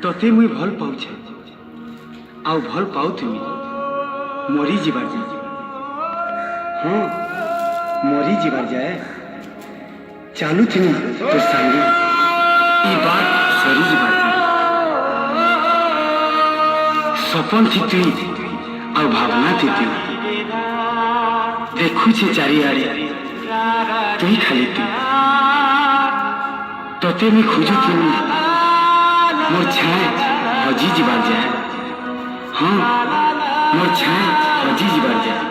तते मुई भल पाऊछे आउ भल पाउथुमी मरी जीवार जाए। हाँ मरी जीवार जाए चालू थी तोर संगे ई बात सरी जीवार जाए। सपन थी तुई आउ भावना थी तुई देखु छे चारिआड़े तुई खाली तुई तते मी खोजु थी मोर छाए हजी जीवार जाए। हाँ मोर छाए हजी जीवार जाए।